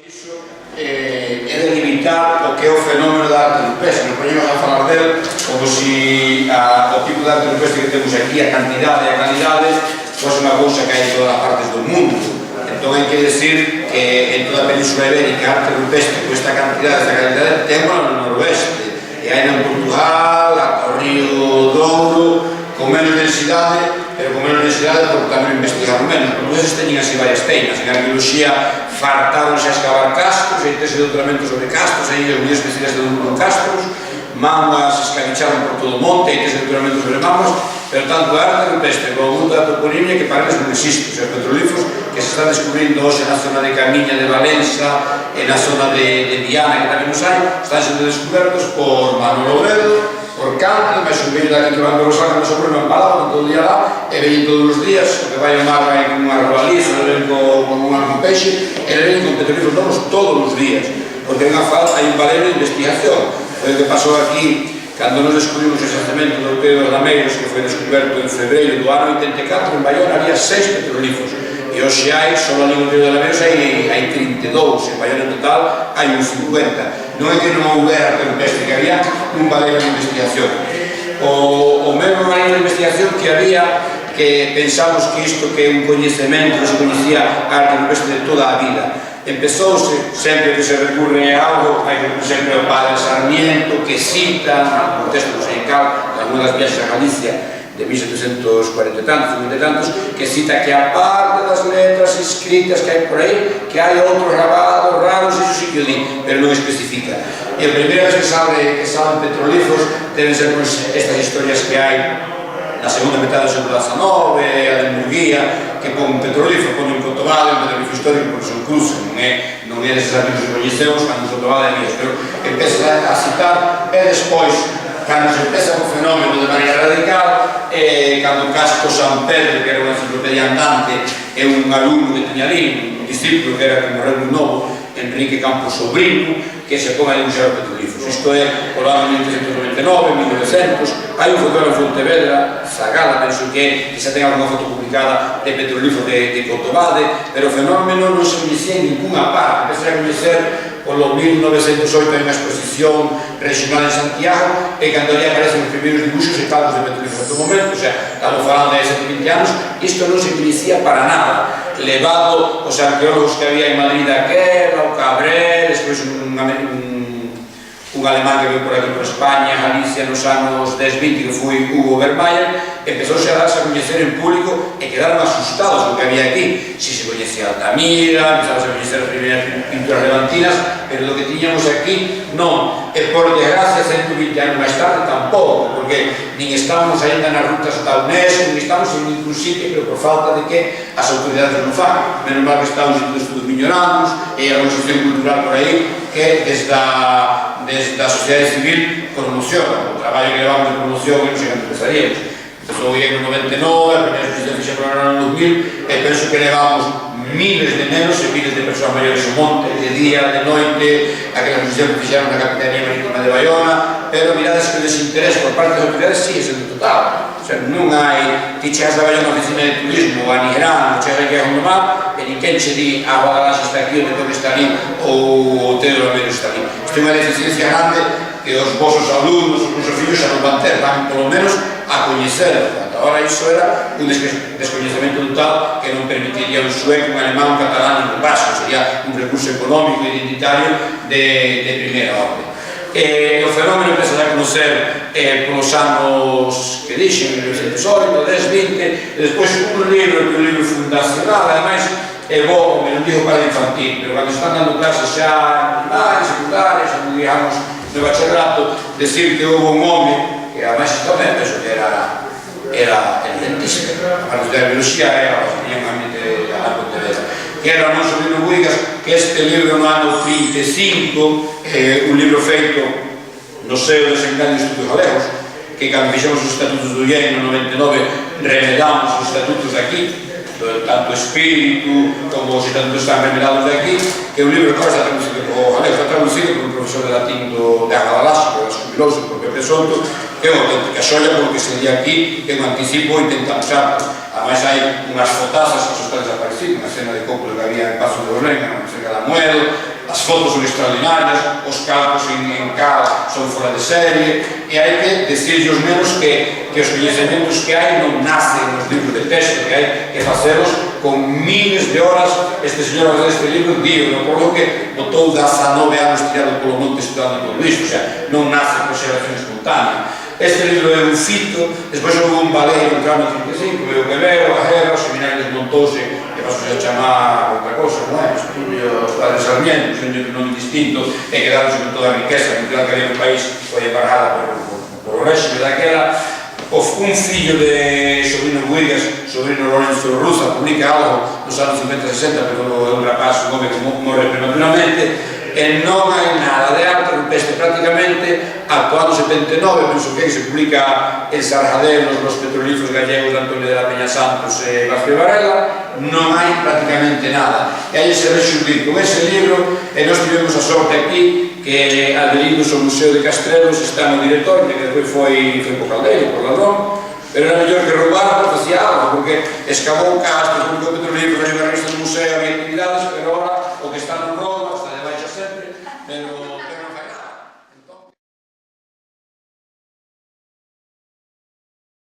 Iso é de limitar o que é o fenómeno da arte rupestre. Nos poñemos a falar del como se o tipo de arte rupestre que temos aquí, a cantidade e a calidade, fosse unha cousa que hai en todas as partes do mundo. Entón hai que decir que en toda a Península Ibérica a arte rupestre con esta cantidade e esta calidade ten no noroeste, e hai en Portugal, ata o Río Douro, con menos densidade, pero con menos densidade porque tamén investigaron menos. Os portugueses teñen así varias teimas. En arqueoloxía fartáronse a excavar castros, e tese doutoramento sobre castros, e ellos muy especialistas de castros, mamuas escabicharon por todo o monte, e tese doutoramento sobre mamuas, pero tanto a arte rupestre como o mundo da toponimia que para eles non existe. Os petrolíferos que se están descubrindo hoxe na zona de Camiña de Valença e na zona de Viana, que tamén nos hai, están sendo descubertos por Manuel Obredo, por Cante, mais un vello daqui que van do Rosario, non se pone un palado, todo o día lá, e veñen todos os días, o que vai ao mar vai con unha robaliza, o ven con un peixe, e ven con petrolíferos novos todos os días, porque hai un valero de investigación. Foi o que pasou aquí, cando nos descubrimos o xacemento do Pedro de Lameiros, que foi descoberto en febreiro do ano 84, en Bayona había 6 petrolíferos, e hoxe hai, só ali no Pedro de Lameiros hai 32, en Bayona en total hai uns 50. Non é que non houbera arte rupestre, que había un valero de investigación. O mesmo valero de investigación que había, que pensamos que isto que é un coñecemento, que se coñecía a arte rupestre de toda a vida. Empezouse, sempre que se recurre a algo, hai que sempre o padre Sarmiento, que cita, no texto do Seical, nas das viaxes a Galicia, de 1740 e tantos, 50 e tantos, que cita que a parte das letras escritas que hai por aí, que hai outros grabados raros, iso sí que o di, pero non especifica. E a primeira vez que salen petrolíferos deben ser estas historias que hai na segunda metade do século XIX, a de Murguía, que pon un petrolífero, pon un Cotobade, un petrolífero histórico, porque son cruces, non é deses artigos que coñecemos, cando un Cotobade é míos, pero empeza a citar, e despois, cando se empeza o fenómeno de maneira radical, cando Castro San Pedro, que era unha enciclopedia andante, é un alumno que tiña ali, un discípulo que era que morreu moi novo, Enrique Campos Sobrino, que se pon a denunciar os petrolíferos. Isto é, por ano 1899, 1900, hai un fotógrafo en Pontevedra, Zagala, penso que xa ten alguna foto publicada de petrolífero de Cotobade, pero o fenómeno non se coñecía en ninguna parte, empeza a coñecer polo 1908 en unha exposición regional en Santiago, e cando ali aparecen os primeiros dibuxos e campos de petrolífero do momento, o sea, estamos falando de 120 anos, isto non se coñecía para nada, levado os arqueólogos que había en Madrid daquela, o Cabrel, despois un alemán que veio por aquí por España, Galicia, nos anos 10-20, que foi Hugo Vermeyer, empezouse a darse a coñecer en público e quedaron asustados do que había aquí. Si se coñecía Altamira, empezamos a coñecer as primeiras pinturas levantinas, pero do que tiñamos aquí, non. E por desgracia, 120 anos máis tarde, tampouco, porque nin estábamos ainda nas rutas da UNESCO, nin estábamos en ningún sitio, pero por falta de que as autoridades non fan. Menos mal que está o Instituto de Estudos Miñoranos e a Organización Cultural por aí, que desde a sociedade civil promociona o traballo que levamos de promoción e non sei canto empezaríamos. Empezou en no 99, a primeira exposición fixa por ano 2000, e penso que levamos miles de nenos e miles de persoas maiores ao monte, de día, de noite, aquela exposición que fixaron na Capitanía Marítima de Bayona, pero mirades que o desinterés por parte das autoridades sigue sendo total. O sea, non hai, ti chegas a Bayona na oficina de turismo, a Nigrán, ou chegas aquí a Gondomar, e ninguén che di a Guadalajara está aquí, o Tetón está ali, ou o Tedo Lamero está ali. Isto é unha deficiencia grande que os vosos alumnos, os vosos fillos xa non van ter, van polo menos a coñecer. Agora iso era un descoñecemento total que non permitiría un sueco, un alemán, un catalán, un vasco, sería un recurso económico e identitario de primeira orde. O fenómeno empezou a conocer polos anos que dixen, 1908, 10, 20, e despois un libro fundacional, ademais é bo, me non digo para infantil, pero cando están dando clases xa primarias, secundarias, digamos, no bachillerato, decir que houve un home, que ademais tamén penso que era el dentista, a parte da biología era a Pontevedra, que era o noso Lino Buigas, que este libro no ano 35, un libro feito no seo dos engaños estudos galegos, que cando fixemos os estatutos do IEN no 99 remedamos os estatutos de aquí, tanto espírito como os estatutos están remedados de aquí, que é un libro que agora está traducido o galego, está traducido por un profesor de latín de Agadalasco, que jubilouse por Pepe Soto, que é unha auténtica xoia porque se di aquí, que é un anticipo e intentamos algo. Ademais hai unhas fotazas que están desaparecidas, unha escena de cópula que había en Pazo de Orlenga, cerca da Muedo, as fotos son extraordinarias, os calcos en cal son fora de serie, e hai que decirlle aos nenos que os coñecementos que hai non nacen nos libros de texto, que hai que facelos con miles de horas. Este señor a fazer este libro dio, por lo que botou 19 anos tirado polo monte estudando todo isto, o sea, non nace por xeración espontánea. Este libro é un fito, despois houve un baleiro entrado no 35, veo que veo, a guerra, o seminario desmontouse, que pasou a chamar outra cosa, non é? Estudio Padre Sarmiento, un nome distinto, e quedaron sobre toda a riqueza cultural que había no país, foi embargada por o réxime daquela. Un fillo de Sobrino Buigas, Sobrino Lorenzo Ruza, publica algo nos anos 50-60, pero é un rapaz, un home que morre prematuramente, e non hai nada de arte rupestre prácticamente ata o ano 79, penso que se publica El Sarjadero, los petrolíferos gallegos de Antonio de la Peña Santos e Vázquez Varela, non hai prácticamente nada. E aí se rexurdir con ese libro, e nós tivemos a sorte aquí que adherimos ao Museo de Castrelos, está no director, que depois foi por Caldeiro, por ladrón, pero era mellor que roubara porque facía algo, porque escavou castas, publicou petrolíferos, hai unha revista do museo, había actividades, pero ahora